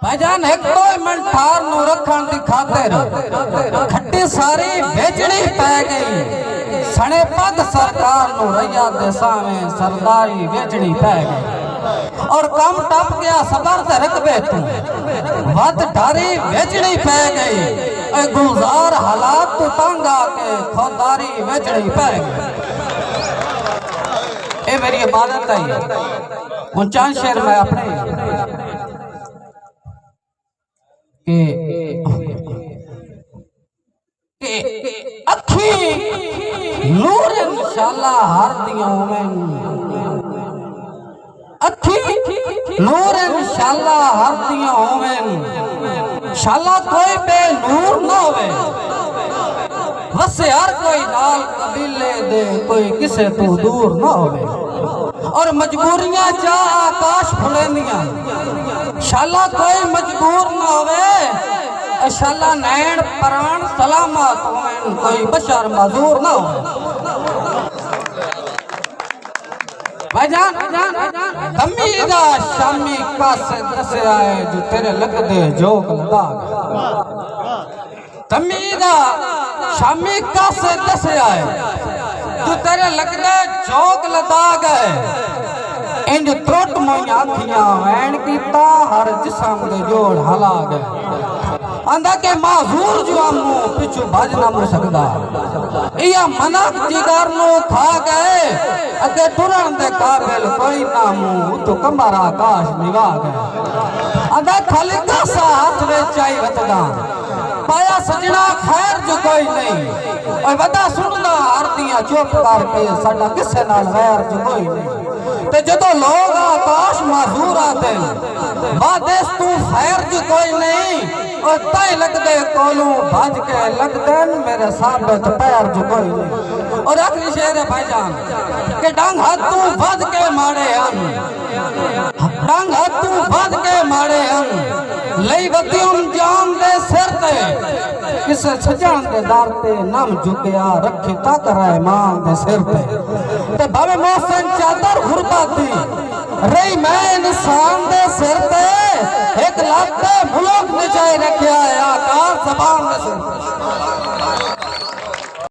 بھائی جان ایک تو من ٹھار نو رکھن دی خاطر کھٹی ساری بیچنی پہ گئی سنے پگ سرکار نو ریا دے سامیں سرداری بیچنی پہ گئی اور کم ٹپ گیا صبر تے رکبے تو ود ڈھاری بیچنی پہ گئی اے گلزار حالات تو تنگ آکے خودداری بیچنی پہ گئی اے میری عبادت ہے ان چاند شیر میں اپنے کہ اکھی نور انشاءاللہ ہر دیوں میں اکھی نور انشاءاللہ ہر دیوں میں انشاءاللہ کوئی بے نور نہ ہوئے وسے ہر کوئی نال قبیلے دے کوئی کسے تو دور نہ ہوئے اور مجبوریاں چاہ آکاش پھلیندیاں انشاءاللہ کوئی مجبور نہ ہوئے انشاءاللہ نین پران سلامات ہوئیں کوئی بشر معذور نہ ہوئے بھائی جان دمیدہ شامی کاسے دسے آئے جو تیرے لگ دے جوگ لگا گئے دمیدہ شامی کاسے دسے آئے جو تیرے لگ دے جوگ لگا گئے انج تروٹ موئی آتھیاں وین کیتا ہر جسم دے جوڑ حلا گئے اندھا کے معذور جو امو پچھو بھاج نہ مر سکدا یا منک جگر نو تھا گئے اگے ٹرن دے قابل کوئی نامو تو کمبر آکاش نگا گئے اندھا کھلکا سا ہاتھ میں چاہی وطدا پایا سجنا خیر جو کوئی نہیں اور ودا سننا آردیاں چوپ کر کے ساڑا کسے نال غیر جو کوئی نہیں تے جدو لوگ آکاش معذور آتے بادیس تو خیر جو کوئی نہیں اور تائیں لگ دے کولوں بھاج کے لگ دین میرے ثابت پیر جو کوئی نہیں اور اکلی شہر ہے بھائی جان کہ ڈانگ ہاتھ تو بھاج کے مارے ہن ڈانگ ہاتھ تو بھاج کے مارے ہن لئی وطیون جان دے سر تے کسے سجان دے دار تے نام جھکیا رکھی تاک رہے مان دے سر تے تے بھاوے محسن چادر غربہ تھی رہی میں انسان دے سر تے ایک لاتے ملوک نچائے رکھیا ہے آکار زبان دے سر